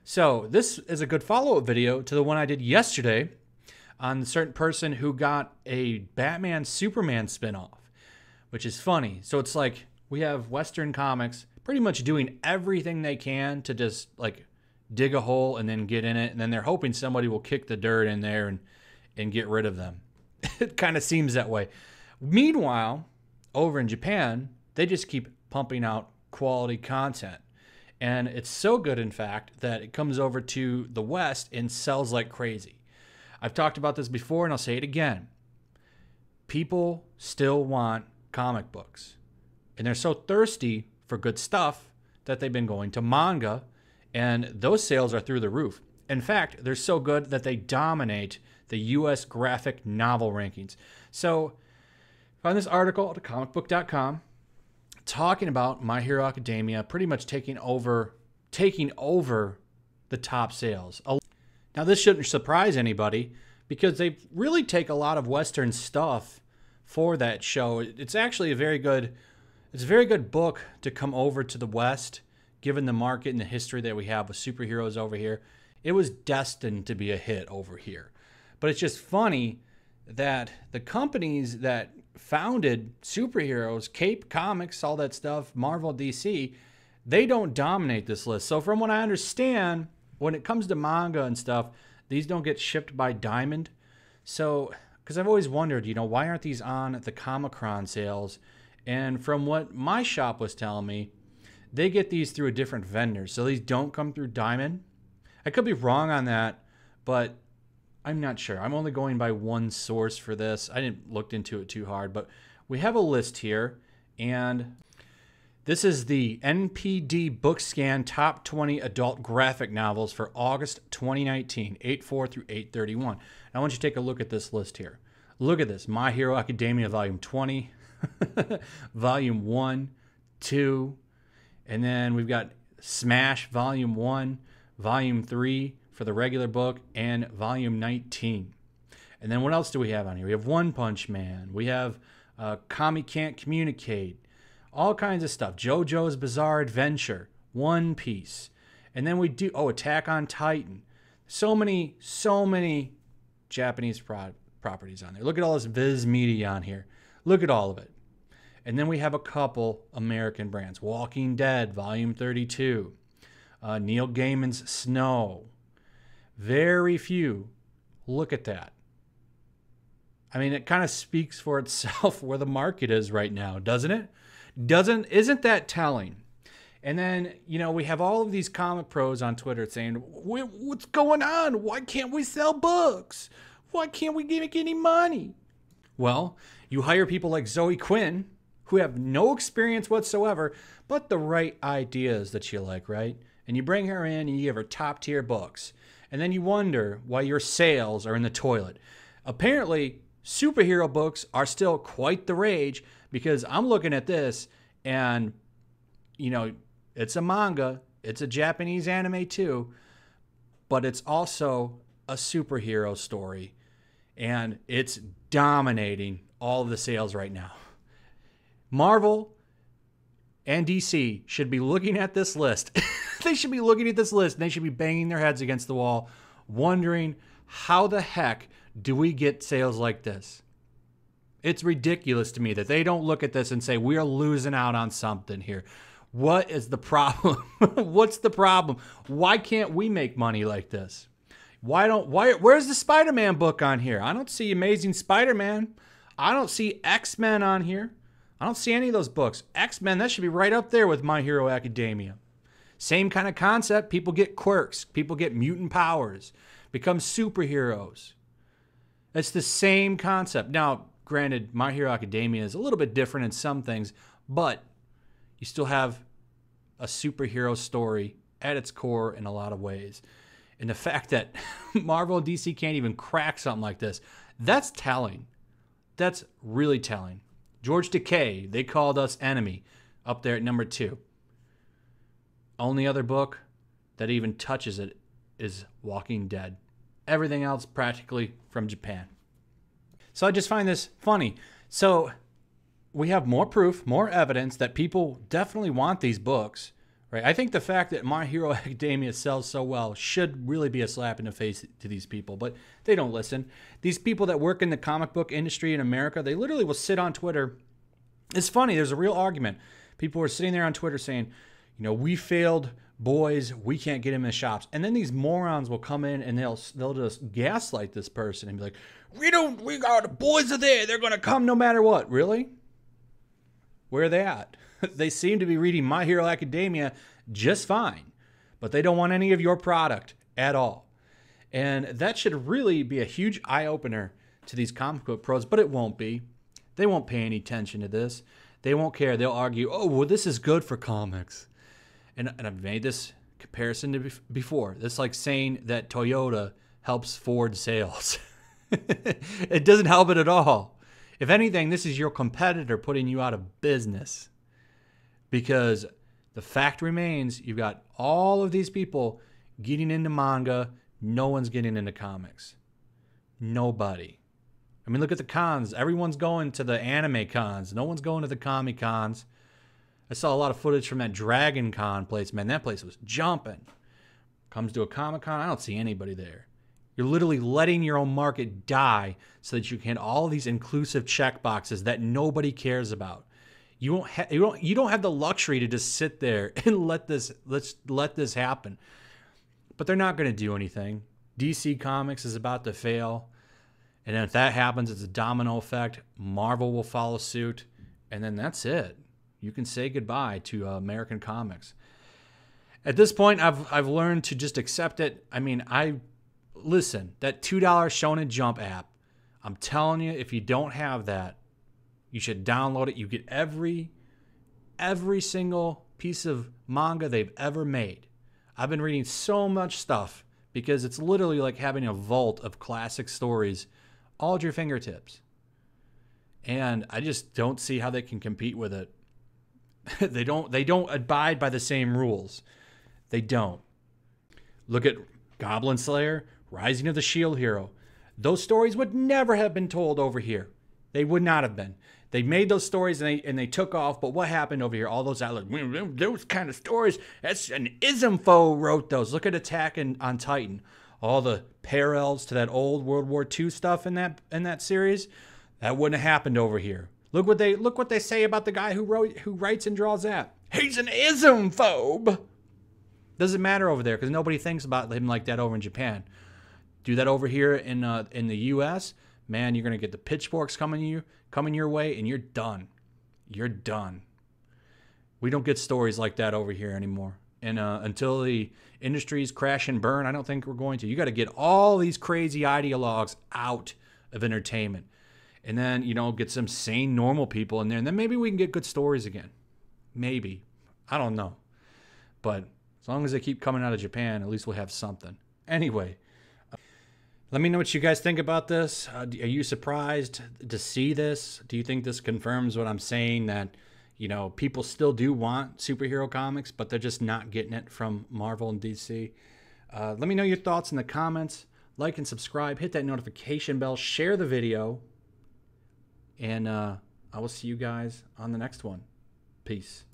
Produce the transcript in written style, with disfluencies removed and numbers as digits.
So this is a good follow-up video to the one I did yesterday on the certain person who got a Batman Superman spinoff, which is funny. So it's like we have Western comics pretty much doing everything they can to just like dig a hole and then get in it, and then they're hoping somebody will kick the dirt in there and get rid of them. It kind of seems that way. Meanwhile, over in Japan, they just keep pumping out quality content. And it's so good, in fact, that it comes over to the West and sells like crazy. I've talked about this before, and I'll say it again. People still want comic books. And they're so thirsty for good stuff that they've been going to manga, and those sales are through the roof. In fact, they're so good that they dominate the U.S. graphic novel rankings. So, find this article at comicbook.com talking about My Hero Academia pretty much taking over the top sales. Now, this shouldn't surprise anybody because they really take a lot of Western stuff for that show. It's actually a very good book to come over to the West, given the market and the history that we have with superheroes over here. It was destined to be a hit over here. But it's just funny that the companies that founded superheroes, Cape Comics, all that stuff, Marvel, DC, they don't dominate this list. So from what I understand, when it comes to manga and stuff, these don't get shipped by Diamond. So, because I've always wondered, why aren't these on the Comic-Con sales? And from what my shop was telling me, they get these through a different vendor. So these don't come through Diamond. I could be wrong on that, but I'm not sure. I'm only going by one source for this. I didn't look into it too hard, but we have a list here, and this is the NPD BookScan Top 20 Adult Graphic Novels for August 2019, 8/4 through 8/31. I want you to take a look at this list here. Look at this. My Hero Academia Volume 20, Volume 1, 2, and then we've got Smash Volume 1, Volume 3, for the regular book, and volume 19. And then what else do we have on here? We have One Punch Man. We have Kami Can't Communicate. All kinds of stuff. JoJo's Bizarre Adventure. One Piece. And then we do, Attack on Titan. So many Japanese properties on there. Look at all this Viz Media on here. Look at all of it. And then we have a couple American brands. Walking Dead, Volume 32. Neil Gaiman's Snow. Very few. Look at that. I mean, it kind of speaks for itself where the market is right now, doesn't it? Isn't that telling? And then, we have all of these comic pros on Twitter saying, what's going on? Why can't we sell books? Why can't we make any money? Well, you hire people like Zoe Quinn, who have no experience whatsoever, but the right ideas that you like, right? And you bring her in and you give her top tier books. And then you wonder why your sales are in the toilet. Apparently, superhero books are still quite the rage, because I'm looking at this and, it's a manga. It's a Japanese anime too, but it's also a superhero story. And it's dominating all of the sales right now. Marvel and DC should be looking at this list. They should be looking at this list, and they should be banging their heads against the wall, wondering how the heck do we get sales like this? It's ridiculous to me that they don't look at this and say, we are losing out on something here. What is the problem? What's the problem? Why can't we make money like this? Where's the Spider-Man book on here? I don't see Amazing Spider-Man. I don't see X-Men on here. I don't see any of those books. X-Men, that should be right up there with My Hero Academia. Same kind of concept. People get quirks. People get mutant powers. Become superheroes. It's the same concept. Now, granted, My Hero Academia is a little bit different in some things, but you still have a superhero story at its core in a lot of ways. And the fact that Marvel and DC can't even crack something like this, that's telling. That's really telling. George Takei, they called us enemy, up there at number 2. Only other book that even touches it is Walking Dead. Everything else practically from Japan. So I just find this funny. So we have more proof, more evidence that people definitely want these books, Right? I think the fact that My Hero Academia sells so well should really be a slap in the face to these people, but they don't listen. These people that work in the comic book industry in America, they literally will sit on Twitter. It's funny, there's a real argument. People are sitting there on Twitter saying, you know, we failed boys, we can't get them in the shops. And then these morons will come in and they'll just gaslight this person and be like, we got the boys are there, they're gonna come no matter what. Really? Where are they at? They seem to be reading My Hero Academia just fine, but they don't want any of your product at all. And that should really be a huge eye-opener to these comic book pros, but it won't be. They won't pay any attention to this. They won't care. They'll argue, oh, well, this is good for comics. And I've made this comparison to before. It's like saying that Toyota helps Ford sales. It doesn't help it at all. If anything, this is your competitor putting you out of business. Because the fact remains, you've got all of these people getting into manga. No one's getting into comics. Nobody. I mean, look at the cons. Everyone's going to the anime cons. No one's going to the comic cons. I saw a lot of footage from that Dragon Con place. Man, that place was jumping. Comes to a Comic Con, I don't see anybody there. You're literally letting your own market die so that you can have all these inclusive check boxes that nobody cares about. You don't have the luxury to just sit there and let this happen. But they're not going to do anything. DC Comics is about to fail. And if that happens, it's a domino effect. Marvel will follow suit. And then that's it. You can say goodbye to American comics. At this point, I've learned to just accept it. I mean, listen, that $2 Shonen Jump app, I'm telling you, if you don't have that, you should download it. You get every single piece of manga they've ever made. I've been reading so much stuff because it's literally like having a vault of classic stories all at your fingertips. And I just don't see how they can compete with it. They don't abide by the same rules. They don't. Look at Goblin Slayer, Rising of the Shield Hero. Those stories would never have been told over here. They would not have been. They made those stories and they took off, but what happened over here? All those outlets, those kind of stories, that's an Ismfo wrote those. Look at Attack on Titan. All the parallels to that old World War II stuff in that series, that wouldn't have happened over here. Look what they say about the guy who writes and draws that. He's an Ismphobe. Doesn't matter over there because nobody thinks about him like that over in Japan. Do that over here in the U.S., man, you're gonna get the pitchforks coming your way, and you're done. You're done. We don't get stories like that over here anymore. And until the industries crash and burn, I don't think we're going to. You got to get all these crazy ideologues out of entertainment. And then, get some sane, normal people in there. And then maybe we can get good stories again. Maybe. I don't know. But as long as they keep coming out of Japan, at least we'll have something. Anyway, let me know what you guys think about this. Are you surprised to see this? Do you think this confirms what I'm saying, that people still do want superhero comics, but they're just not getting it from Marvel and DC? Let me know your thoughts in the comments. Like and subscribe. Hit that notification bell. Share the video. And I will see you guys on the next one. Peace.